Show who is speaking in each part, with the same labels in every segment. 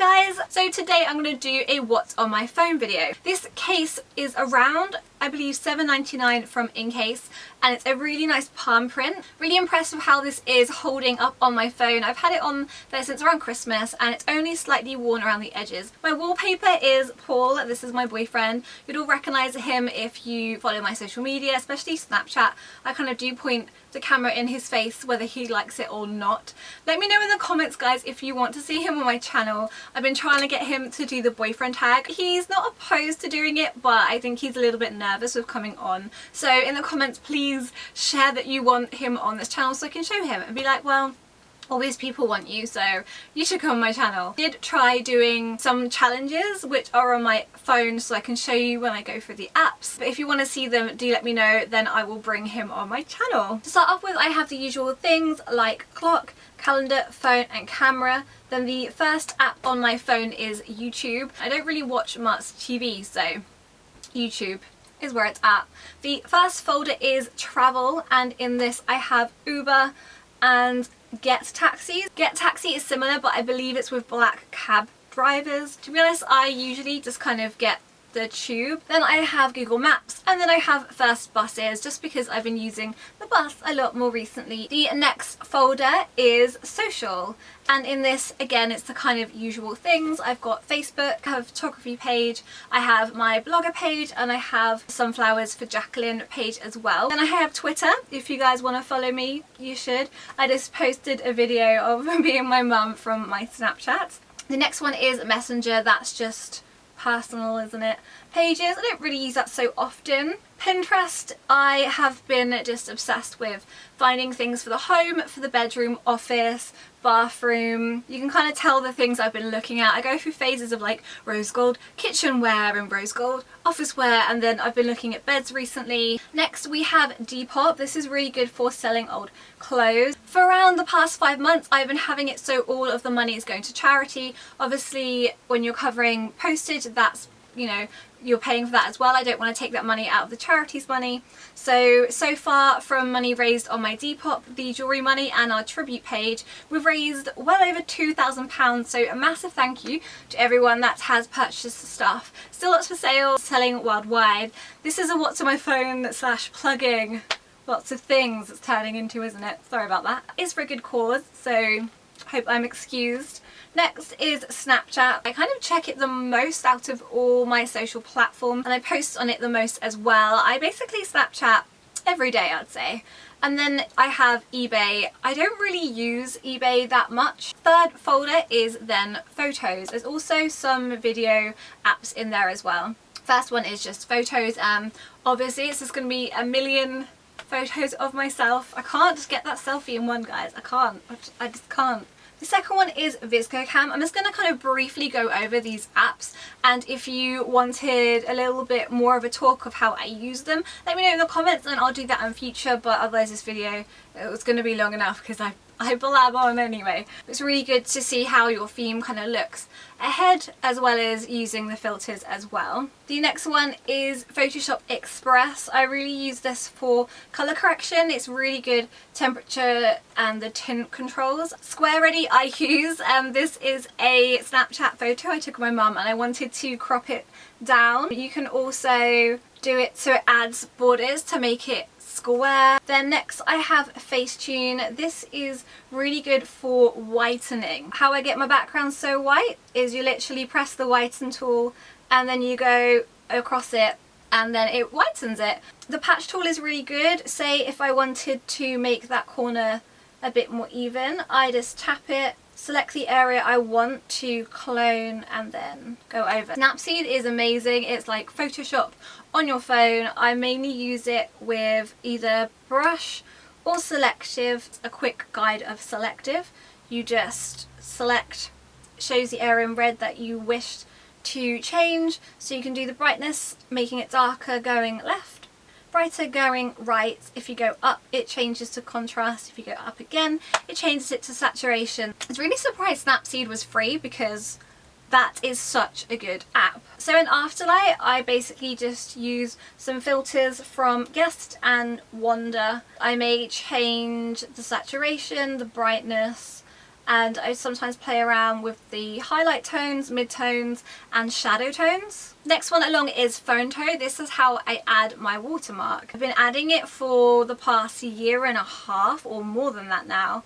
Speaker 1: Hi guys! So today I'm going to do a what's on my phone video. This case is around, I believe, $7.99 from Incase, and it's a really nice palm print. Really impressed with how this is holding up on my phone. I've had it on there since around Christmas and it's only slightly worn around the edges. My wallpaper is Paul. This is my boyfriend. You'd all recognise him if you follow my social media, especially Snapchat. I kind of do point the camera in his face whether he likes it or not. Let me know in the comments, guys, if you want to see him on my channel. I've been trying to get him to do the boyfriend tag. He's not opposed to doing it, but I think he's a little bit nervous with coming on. So in the comments, please share that you want him on this channel so I can show him and be like, well, all these people want you, so you should come on my channel. I did try doing some challenges which are on my phone so I can show you when I go through the apps, but if you want to see them, do let me know, then I will bring him on my channel. To start off with, I have the usual things like clock, calendar, phone and camera. Then the first app on my phone is YouTube. I don't really watch much TV, so YouTube is where it's at. The first folder is travel, and in this I have Uber and Get Taxis. Get Taxi is similar, but I believe it's with black cab drivers. To be honest, I usually just kind of get the tube. Then I have Google Maps, and then I have First Buses, just because I've been using the bus a lot more recently. The next folder is social, and in this again it's the kind of usual things. I've got Facebook, I have a photography page, I have my blogger page, and I have Sunflowers for Jacqueline page as well. Then I have Twitter. If you guys want to follow me, you should. I just posted a video of me and my mum from my Snapchat. The next one is Messenger. That's just personal, isn't it? Pages, I don't really use that so often. Pinterest, I have been just obsessed with finding things for the home, for the bedroom, office, bathroom. You can kind of tell the things I've been looking at. I go through phases of like rose gold kitchenware and rose gold office wear, and then I've been looking at beds recently. Next we have Depop. This is really good for selling old clothes. For around the past 5 months I've been having it so all of the money is going to charity. Obviously when you're covering postage, that's, you know, you're paying for that as well. I don't want to take that money out of the charity's money. So far from money raised on my Depop, the jewellery money and our tribute page, we've raised well over £2,000, so a massive thank you to everyone that has purchased the stuff. Still lots for sale, selling worldwide. This is a what's on my phone / plugging lots of things it's turning into, isn't it? Sorry about that. It's for a good cause, so hope I'm excused. Next is Snapchat. I kind of check it the most out of all my social platforms, and I post on it the most as well. I basically Snapchat every day, I'd say. And then I have eBay. I don't really use eBay that much. Third folder is then photos. There's also some video apps in there as well. First one is just photos. Obviously it's just going to be a million photos of myself. I can't just get that selfie in one, guys. I can't. I just can't. The second one is ViscoCam. I'm just going to kind of briefly go over these apps, and if you wanted a little bit more of a talk of how I use them, let me know in the comments and I'll do that in future, but otherwise this video, it was going to be long enough because I blab on anyway. It's really good to see how your theme kind of looks ahead, as well as using the filters as well. The next one is Photoshop Express. I really use this for colour correction. It's really good temperature and the tint controls. Square Ready I use. This is a Snapchat photo I took of my mum and I wanted to crop it down. You can also do it so it adds borders to make it square. Then next I have Facetune. This is really good for whitening. How I get my background so white is you literally press the whiten tool and then you go across it and then it whitens it. The patch tool is really good. Say if I wanted to make that corner a bit more even, I just tap it, select the area I want to clone and then go over. Snapseed is amazing. It's like Photoshop on your phone. I mainly use it with either brush or selective. A quick guide of selective. You just select, shows the area in red that you wished to change, so you can do the brightness, making it darker going left, brighter going right. If you go up, it changes to contrast. If you go up again, it changes it to saturation. I was really surprised Snapseed was free because that is such a good app. So in Afterlight, I basically just use some filters from Guest and Wander. I may change the saturation, the brightness, and I sometimes play around with the highlight tones, mid-tones and shadow tones. Next one along is photo. This is how I add my watermark. I've been adding it for the past year and a half or more than that now.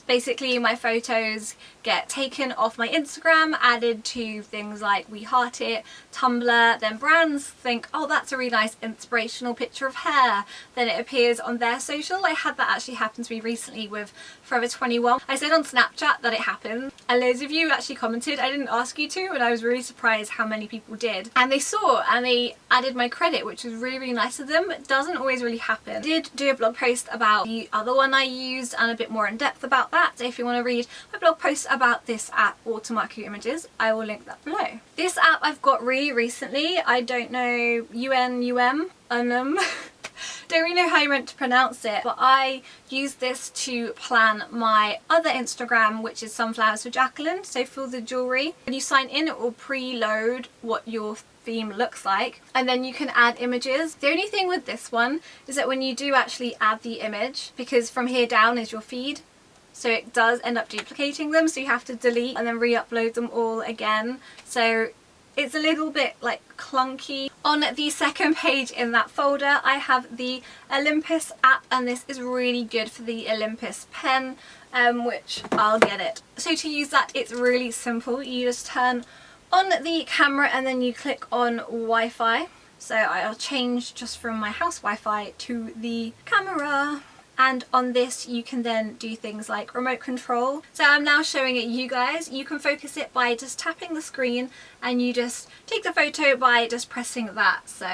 Speaker 1: Basically my photos get taken off my Instagram, added to things like We Heart It, Tumblr, then brands think, oh, that's a really nice inspirational picture of hair, then it appears on their social. I had that actually happen to me recently with Forever 21. I said on Snapchat that it happened and loads of you actually commented. I didn't ask you to, and I was really surprised how many people did, and they saw and they added my credit, which was really nice of them. It doesn't always really happen. I did do a blog post about the other one I used and a bit more in depth about that, so if you want to read my blog post about this app, Watermark Your Images, I will link that below. This app I've got really recently. I don't know don't really know how you meant to pronounce it, but I use this to plan my other Instagram, which is Sunflowers with Jacqueline, so for the jewellery. When you sign in, it will preload what your theme looks like, and then you can add images. The only thing with this one is that when you do actually add the image, because from here down is your feed, so it does end up duplicating them, so you have to delete and then re-upload them all again, so it's a little bit like clunky. On the second page in that folder I have the Olympus app, and this is really good for the Olympus pen, which I'll get it. So to use that, it's really simple. You just turn on the camera and then you click on Wi-Fi. So I'll change just from my house Wi-Fi to the camera. And on this you can then do things like remote control. So I'm now showing it you guys. You can focus it by just tapping the screen, and you just take the photo by just pressing that. So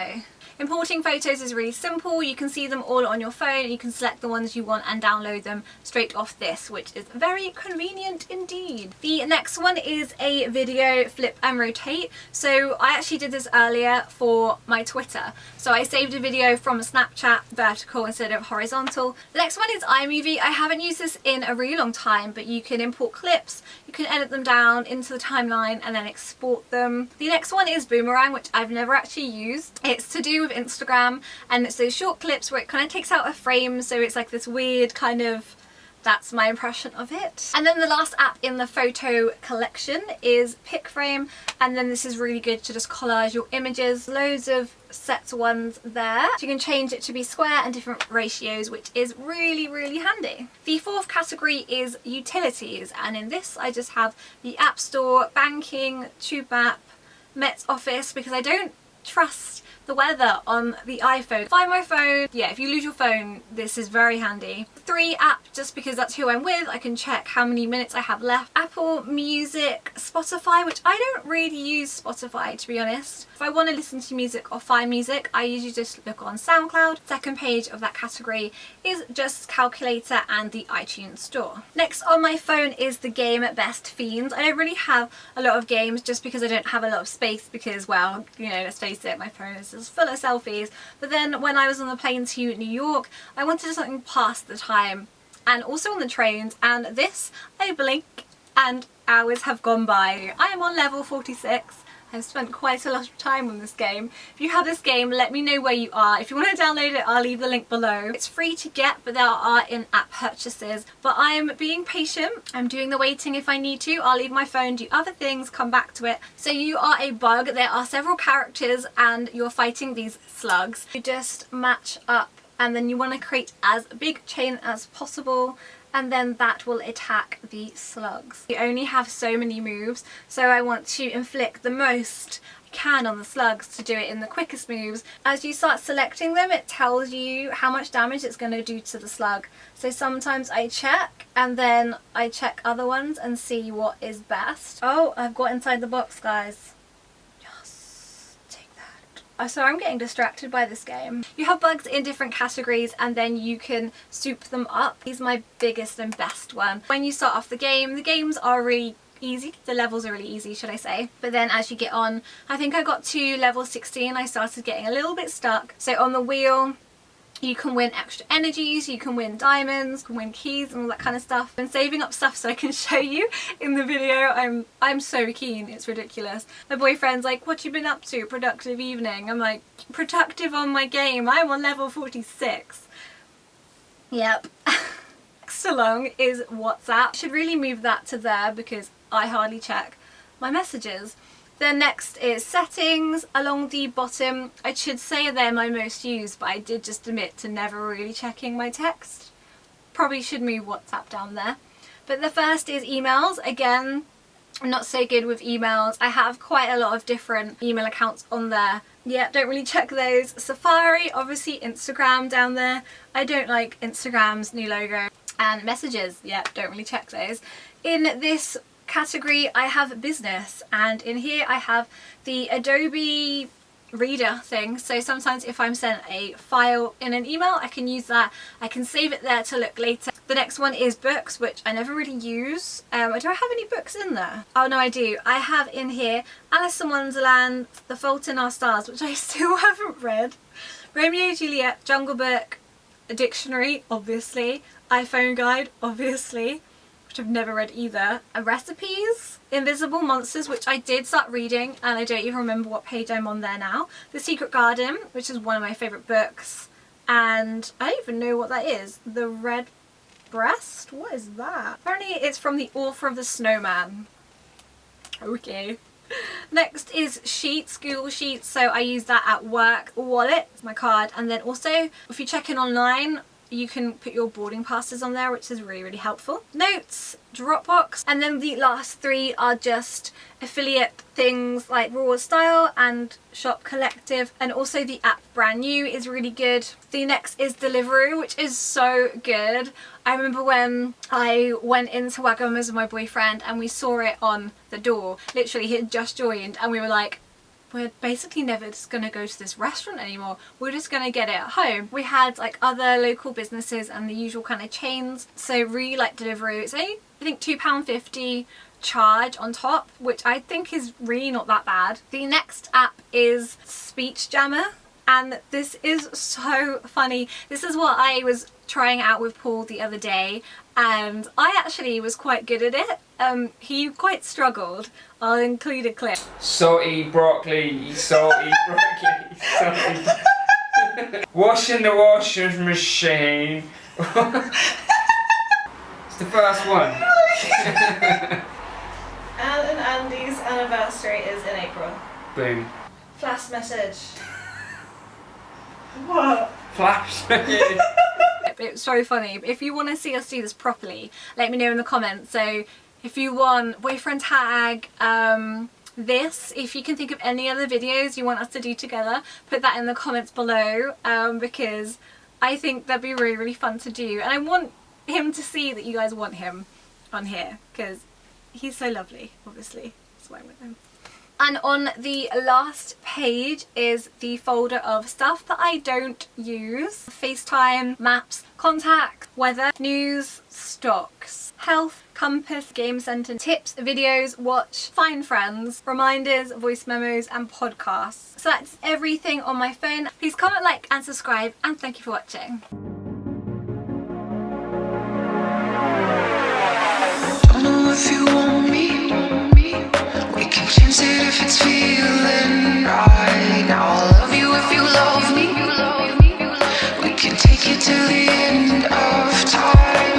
Speaker 1: importing photos is really simple. You can see them all on your phone. You can select the ones you want and download them straight off this, which is very convenient indeed. The next one is a video flip and rotate. So I actually did this earlier for my Twitter. So I saved a video from Snapchat vertical instead of horizontal. The next one is iMovie. I haven't used this in a really long time, but you can import clips, you can edit them down into the timeline and then export them. The next one is Boomerang, which I've never actually used. It's to do with Instagram, and it's those short clips where it kind of takes out a frame, so it's like this weird kind of, that's my impression of it. And then the last app in the photo collection is PicFrame, and then this is really good to just collage your images. Loads of set ones there. So you can change it to be square and different ratios, which is really handy. The fourth category is utilities, and in this I just have the App Store, banking, TubeMap, Met's Office, because I don't trust the weather on the iPhone. Find My Phone, yeah, if you lose your phone, this is very handy. 3 app, just because that's who I'm with, I can check how many minutes I have left. Apple Music, Spotify, which I don't really use Spotify to be honest. If I want to listen to music or find music, I usually just look on SoundCloud. Second page of that category is just calculator and the iTunes store. Next on my phone is the game Best Fiends. I don't really have a lot of games just because I don't have a lot of space, because, well, you know, let's face it, my phone is just full of selfies. But then when I was on the plane to New York, I wanted something past the time, and also on the trains, and this, I blink and hours have gone by. I am on level 46. I've spent quite a lot of time on this game. If you have this game, let me know where you are. If you want to download it, I'll leave the link below. It's free to get, but there are in-app purchases. But I'm being patient. I'm doing the waiting if I need to. I'll leave my phone, do other things, come back to it. So you are a bug. There are several characters and you're fighting these slugs. You just match up, and then you want to create as big chain as possible, and then that will attack the slugs. You only have so many moves, so I want to inflict the most I can on the slugs to do it in the quickest moves. As you start selecting them, it tells you how much damage it's going to do to the slug. So sometimes I check, and then I check other ones and see what is best. Oh, I've got inside the box, guys. So I'm getting distracted by this game. You have bugs in different categories, and then you can soup them up. He's my biggest and best one. When you start off the games are really easy. The levels are really easy, should I say. But then as you get on, I think I got to level 16, I started getting a little bit stuck. So on the wheel, you can win extra energies, you can win diamonds, you can win keys and all that kind of stuff. I've been saving up stuff so I can show you in the video. I'm so keen, it's ridiculous. My boyfriend's like, what you been up to? Productive evening. I'm like, productive on my game, I'm on level 46. Yep. next along is WhatsApp. Should really move that to there because I hardly check my messages. Then next is settings along the bottom. I should say they're my most used, but I did just admit to never really checking my text. Probably should move WhatsApp down there. But the first is emails. Again, I'm not so good with emails. I have quite a lot of different email accounts on there. Yeah, don't really check those. Safari, obviously Instagram down there. I don't like Instagram's new logo. And messages, yeah, don't really check those. In this category I have business, and in here I have the Adobe Reader thing, so sometimes if I'm sent a file in an email I can use that. I can save it there to look later. The next one is books, which I never really use. Do I have any books in there? Oh no, I do. I have in here Alice in Wonderland, The Fault in Our Stars, which I still haven't read, Romeo and Juliet, Jungle Book, a dictionary obviously, iPhone guide obviously, which I've never read either, and recipes, Invisible Monsters, which I did start reading and I don't even remember what page I'm on there now, The Secret Garden, which is one of my favourite books, and I don't even know what that is, The Red Breast? What is that? Apparently it's from the author of The Snowman. Okay. Next is Sheets, Google Sheets, so I use that at work. Wallet, my card, and then also if you check in online you can put your boarding passes on there, which is really helpful. Notes, Dropbox, and then the last three are just affiliate things like Raw Style and Shop Collective, and also the app Brand New is really good. The next is Deliveroo, which is so good. I remember when I went into Wagamama's with my boyfriend and we saw it on the door. Literally, he had just joined and we were like, we're basically never just going to go to this restaurant anymore. We're just going to get it at home. We had like other local businesses and the usual kind of chains. So really like Deliveroo. It's only, I think, £2.50 charge on top, which I think is really not that bad. The next app is Speech Jammer. And this is so funny. This is what I was trying out with Paul the other day, and I actually was quite good at it. He quite struggled. I'll include a clip.
Speaker 2: Salty broccoli, salty broccoli, salty. Washing the washing machine. It's the first one.
Speaker 1: Anne and Andy's anniversary is in April.
Speaker 2: Boom.
Speaker 1: Flash message. What?
Speaker 2: Flash message.
Speaker 1: It's so funny. If you want to see us do this properly, let me know in the comments. So if you want boyfriend tag, this, if you can think of any other videos you want us to do together, put that in the comments below, because I think that'd be really fun to do, and I want him to see that you guys want him on here because he's so lovely. Obviously, that's why I want him. And on the last page is the folder of stuff that I don't use. FaceTime, maps, contacts, weather, news, stocks, health, compass, game centre, tips, videos, watch, find friends, reminders, voice memos and podcasts. So that's everything on my phone. Please comment, like and subscribe, and thank you for watching.
Speaker 3: Don't know if you want